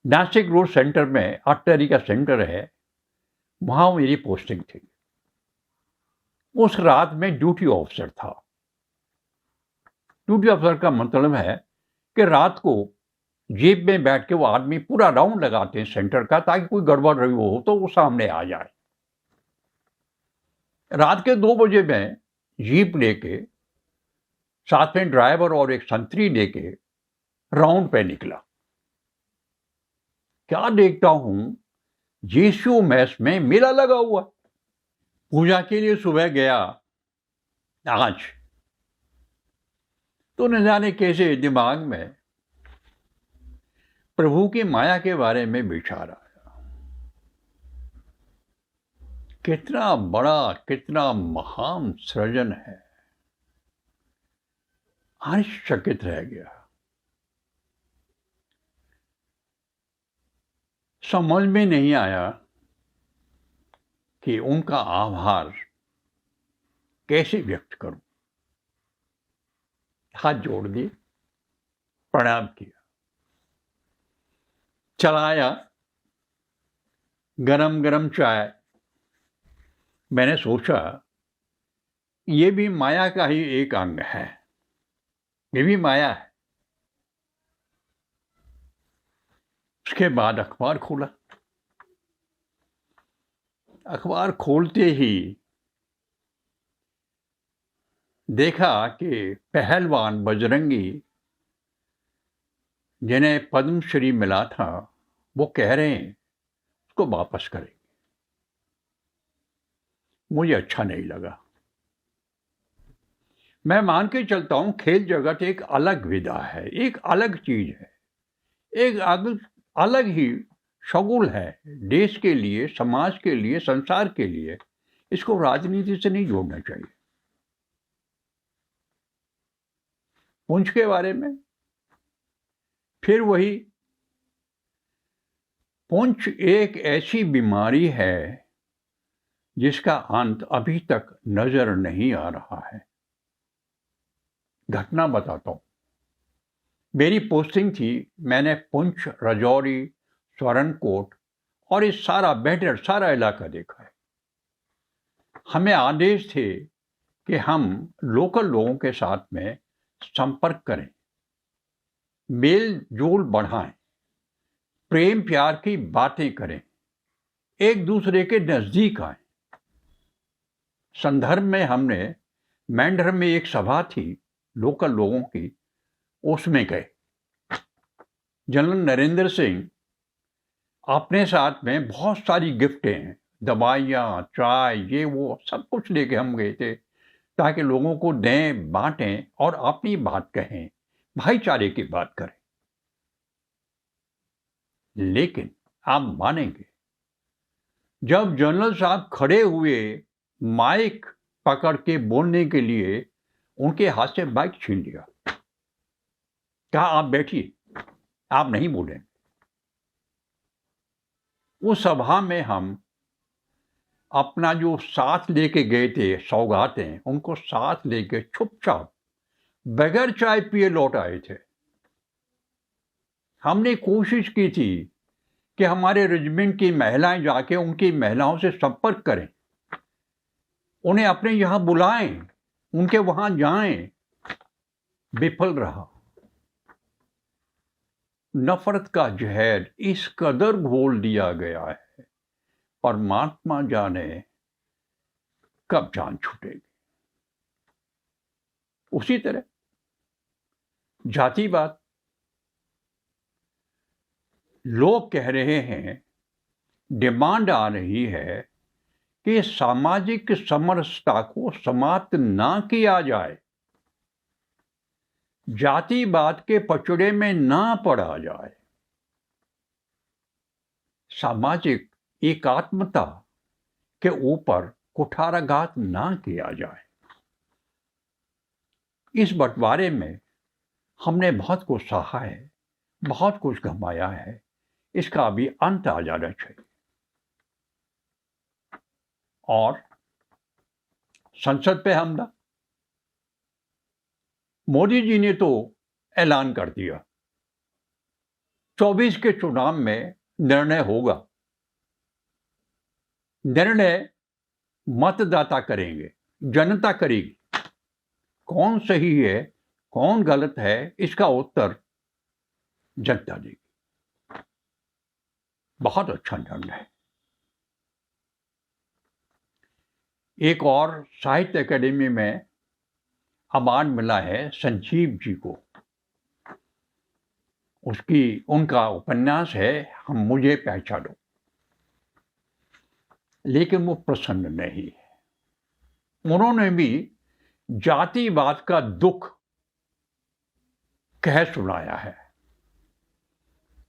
Nashik road centre में artery का centre है, वहां मेरी पोस्टिंग थी। उस रात में ड्यूटी ऑफिसर था। ड्यूटी ऑफिसर का मतलब है कि रात को जीप में बैठ के वो आदमी पूरा राउंड लगाते हैं सेंटर का, ताकि कोई गड़बड़ रही हो तो वो सामने आ जाए। रात के 2 बजे में जीप लेके, साथ में ड्राइवर और एक संतरी लेके राउंड पे निकला। क्या देखता हूं, जीसू मैस में मेला लगा हुआ। पूजा के लिए सुबह गया आज, तो न जाने कैसे दिमाग में प्रभु की माया के बारे में विचार आया। कितना बड़ा, कितना महान सृजन है। आश्चर्यचकित रह गया। समझ में नहीं आया कि उनका आभार कैसे व्यक्त करूं। हाथ जोड़ दिए, प्रणाम किया, चलाया गरम गरम चाय। मैंने सोचा ये भी माया का ही एक अंग है, ये भी माया है। उसके बाद अखबार खोला। अखबार खोलते ही देखा कि पहलवान बजरंगी, जिन्हें पद्मश्री मिला था, वो कह रहे हैं उसको वापस करेंगे। मुझे अच्छा नहीं लगा। मैं मान के चलता हूं खेल जगत एक अलग विधा है, एक अलग चीज है, एक अलग ही शगुल है देश के लिए, समाज के लिए, संसार के लिए। इसको राजनीति से नहीं जोड़ना चाहिए। पुंछ के बारे में फिर वही, पुंछ एक ऐसी बीमारी है जिसका अंत अभी तक नजर नहीं आ रहा है। घटना बताता हूं। मेरी पोस्टिंग थी, मैंने पुंछ, राजौरी, स्वरणकोट और इस सारा बेहतर सारा इलाका देखा है। हमें आदेश थे कि हम लोकल लोगों के साथ में संपर्क करें, मेल जोल बढ़ाएं, प्रेम प्यार की बातें करें, एक दूसरे के नजदीक आए। संदर्भ में हमने मेंढर में एक सभा थी लोकल लोगों की, उसमें गए। जनरल नरेंद्र सिंह अपने साथ में बहुत सारी गिफ्टें, दवाइयाँ, चाय, ये वो सब कुछ लेके हम गए थे, ताकि लोगों को दें, बांटें और अपनी बात कहें, भाईचारे की बात करें। लेकिन आप मानेंगे, जब जनरल साहब खड़े हुए माइक पकड़ के बोलने के लिए, उनके हाथ से माइक छीन लिया। कहा आप बैठिए, आप नहीं बोले। उस सभा में हम अपना जो साथ लेके गए थे सौगातें, उनको साथ लेके चुपचाप बगैर चाय पिए लौट आए थे। हमने कोशिश की थी कि हमारे रेजिमेंट की महिलाएं जाके उनकी महिलाओं से संपर्क करें, उन्हें अपने यहां बुलाएं, उनके वहां जाएं। विफल रहा। नफरत का जहर इस कदर घोल दिया गया है, परमात्मा जाने कब जान छूटेगी। उसी तरह जातिवाद, लोग कह रहे हैं, डिमांड आ रही है कि सामाजिक समरसता को समाप्त ना किया जाए, जातिवाद के पचड़े में ना पड़ा जाए, सामाजिक एकात्मता के ऊपर कुठाराघात ना किया जाए। इस बंटवारे में हमने बहुत कुछ सहा है, बहुत कुछ गंवाया है, इसका भी अंत आ जाना चाहिए। और संसद पे हमला, मोदी जी ने तो ऐलान कर दिया 24 के चुनाव में निर्णय होगा। निर्णय मतदाता करेंगे, जनता करेगी। कौन सही है, कौन गलत है, इसका उत्तर जनता देगी। बहुत अच्छा निर्णय है। एक और साहित्य अकेडमी में अवार्ड मिला है संजीव जी को। उनका उपन्यास है हम मुझे पहचानो, लेकिन वो प्रसन्न नहीं है। उन्होंने भी जातिवाद का दुख कह सुनाया है।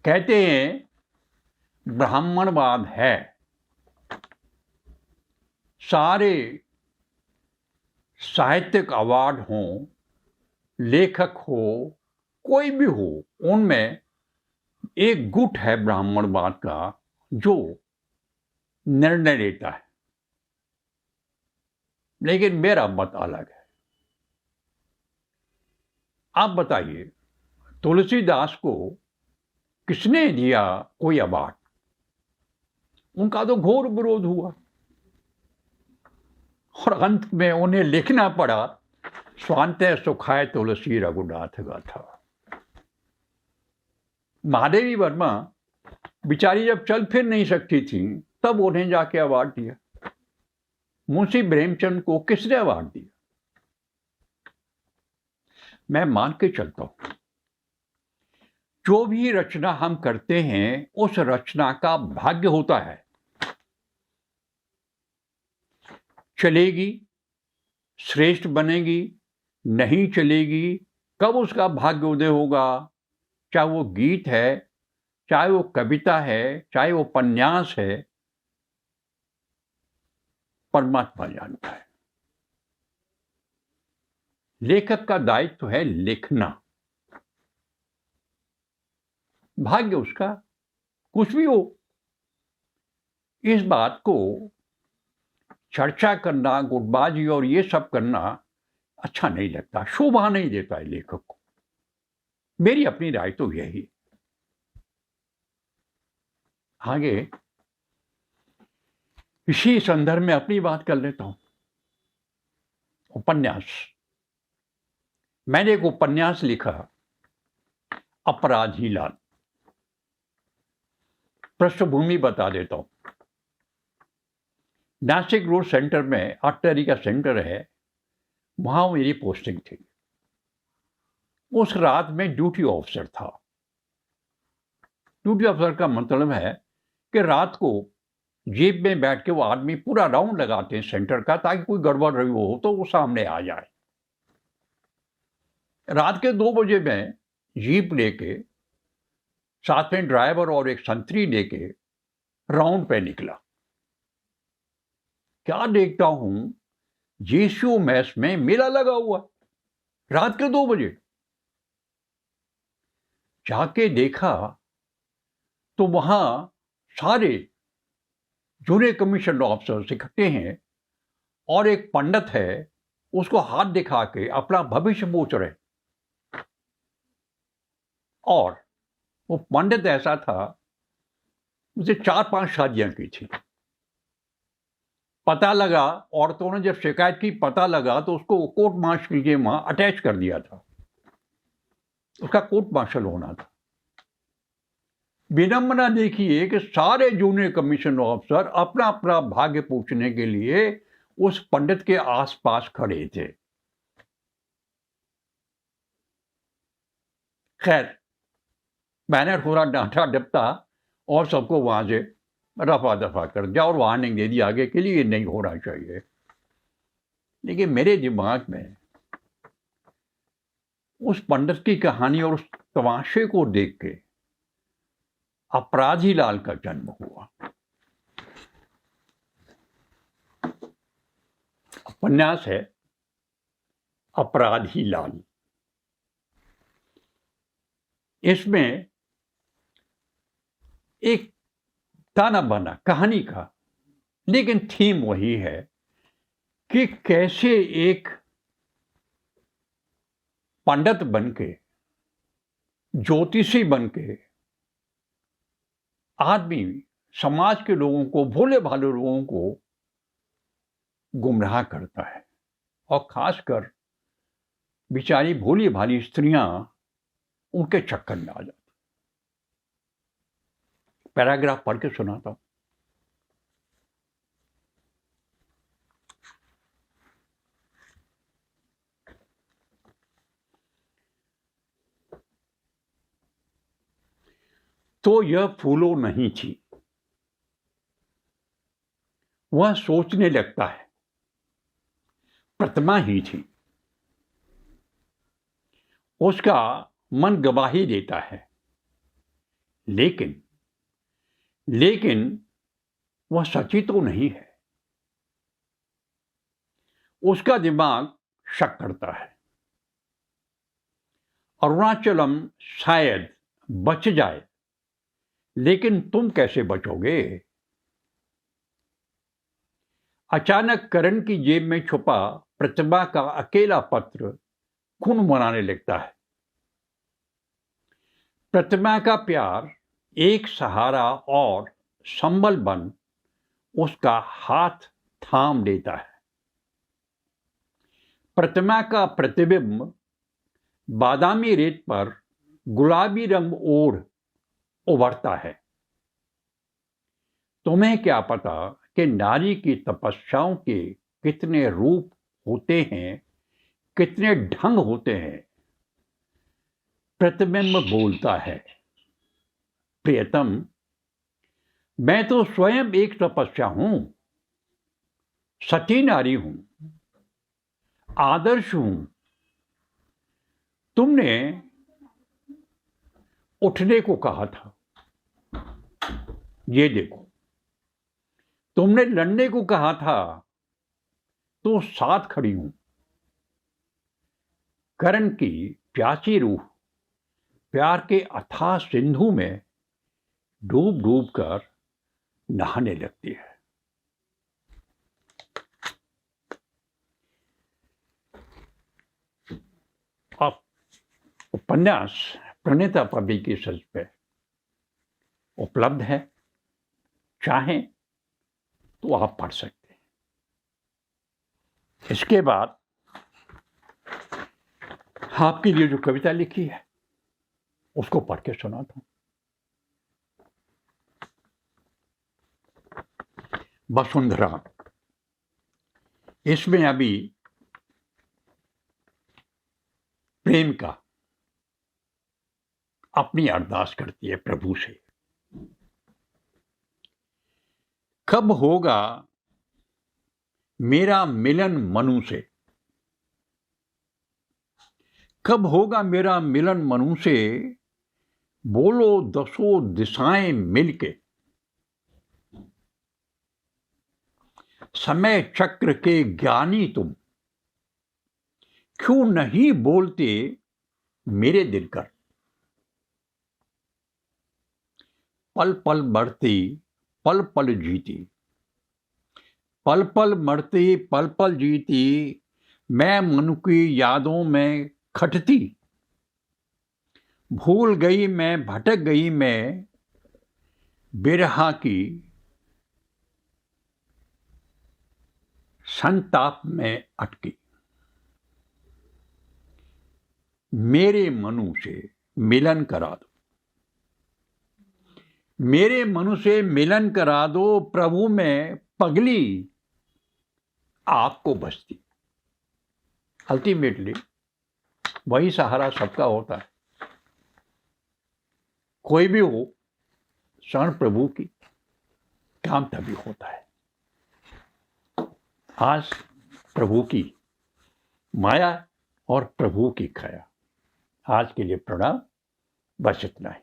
कहते हैं ब्राह्मणवाद है, सारे साहित्यिक अवार्ड हों, लेखक हो, कोई भी हो, उनमें एक गुट है ब्राह्मणवाद का जो निर्णय लेता है। लेकिन मेरा मत अलग है। आप बताइए, तुलसीदास को किसने दिया कोई अवार्ड? उनका तो घोर विरोध हुआ और अंत में उन्हें लिखना पड़ा स्वान्ते सुखाय तुलसी रघुनाथ गाथा। महादेवी वर्मा बिचारी जब चल फिर नहीं सकती थी तब उन्हें जाके अवार्ड दिया। मुंशी प्रेमचंद को किसने अवार्ड दिया? मैं मान के चलता हूं, जो भी रचना हम करते हैं उस रचना का भाग्य होता है। चलेगी, श्रेष्ठ बनेगी, नहीं चलेगी, कब उसका भाग्य उदय होगा? चाहे वो गीत है, चाहे वो कविता है, चाहे वो उपन्यास है, परमात्मा जानता है। लेखक का दायित्व है लिखना। भाग्य उसका कुछ भी हो। इस बात को चर्चा करना, गुटबाजी और ये सब करना अच्छा नहीं लगता, शोभा नहीं देता है लेखक को। मेरी अपनी राय तो यही। आगे इसी संदर्भ में अपनी बात कर लेता हूं। उपन्यास, मैंने एक उपन्यास लिखा अपराधी लाल। पृष्ठभूमि बता देता हूं। नासिक रोड सेंटर में अट्टरी का सेंटर है, वहां मेरी पोस्टिंग थी। उस रात में ड्यूटी ऑफिसर था। ड्यूटी ऑफिसर का मतलब है कि रात को जीप में बैठ के वो आदमी पूरा राउंड लगाते हैं सेंटर का, ताकि कोई गड़बड़ रही हो तो वो सामने आ जाए। रात के 2 बजे में जीप लेके, साथ में ड्राइवर और एक संतरी लेके राउंड पे निकला। क्या देखता हूं, जेसीओ मैस में मेला लगा हुआ, रात के 2 बजे। जाके देखा तो वहां सारे जूनियर कमीशन ऑफिसर्स इकट्ठे हैं और एक पंडित है, उसको हाथ दिखा के अपना भविष्य पूछ रहे। और वो पंडित ऐसा था, उसे 4-5 शादियां की थी। पता लगा, औरतों ने जब शिकायत की, पता लगा तो उसको कोर्ट मार्शल के वहां अटैच कर दिया था। उसका कोर्ट मार्शल होना था। विडंबना देखिए कि सारे जूनियर कमीशन ऑफिसर अपना अपना भाग्य पूछने के लिए उस पंडित के आसपास खड़े थे। खैर, मैंने थोड़ा डांटा डपटा और सबको वहां से रफा दफा कर दिया और वार्निंग दे दी आगे के लिए नहीं होना चाहिए। लेकिन मेरे दिमाग में उस पंडित की कहानी और उस तमाशे को देख के अपराधी लाल का जन्म हुआ। उपन्यास है अपराधी लाल। इसमें एक ताना बाना कहानी का, लेकिन थीम वही है कि कैसे एक पंडित बनके, ज्योतिषी बनके आदमी समाज के लोगों को, भोले भाले लोगों को गुमराह करता है, और खासकर बेचारी भोली भाली स्त्रियां उनके चक्कर में आ जाती। पैराग्राफ पढ़ के सुनाता हूं। तो यह फूलों नहीं थी, वह सोचने लगता है, प्रतिमा ही थी। उसका मन गवाही देता है, लेकिन वह सच्ची तो नहीं है। उसका दिमाग शक करता है, अरुणाचलम शायद बच जाए, लेकिन तुम कैसे बचोगे? अचानक करण की जेब में छुपा प्रतिभा का अकेला पत्र खून बनाने लगता है। प्रतिभा का प्यार एक सहारा और संबल बन उसका हाथ थाम लेता है। प्रतिमा का प्रतिबिंब बादामी रेत पर गुलाबी रंग ओढ़ उभरता है। तुम्हें क्या पता कि नारी की तपस्याओं के कितने रूप होते हैं, कितने ढंग होते हैं। प्रतिबिंब बोलता है, प्रियतम, मैं तो स्वयं एक तपस्या हूं, सती नारी हूं, आदर्श हूं। तुमने उठने को कहा था, ये देखो। तुमने लड़ने को कहा था, तो साथ खड़ी हूं। करण की प्यासी रूह प्यार के अथाह सिंधु में डूब डूब कर नहाने लगती है। अब उपन्यास प्रणीता पब्लिक की सर्च पे उपलब्ध है, चाहें तो आप पढ़ सकते हैं। इसके बाद आपके लिए जो कविता लिखी है उसको पढ़ के सुनाता हूं। वसुंधरा, इसमें अभी प्रेमिका अपनी अरदास करती है प्रभु से, कब होगा मेरा मिलन मनु से, कब होगा मेरा मिलन मनु से, बोलो दसों दिशाएं मिलके। समय चक्र के ज्ञानी तुम, क्यों नहीं बोलते मेरे दिनकर। पल पल बढ़ती पल पल जीती, पल पल मरती पल पल जीती, मैं मन की यादों में खटती। भूल गई मैं, भटक गई मैं, बिरहा की संताप में अटकी। मेरे मनु से मिलन करा दो, मेरे मनु से मिलन करा दो, प्रभु में पगली आपको बसती। अल्टीमेटली वही सहारा सबका होता है। कोई भी हो, शरण प्रभु की, काम तभी होता है। आज प्रभु की माया और प्रभु की काया। आज के लिए प्रणाम, बस इतना ही।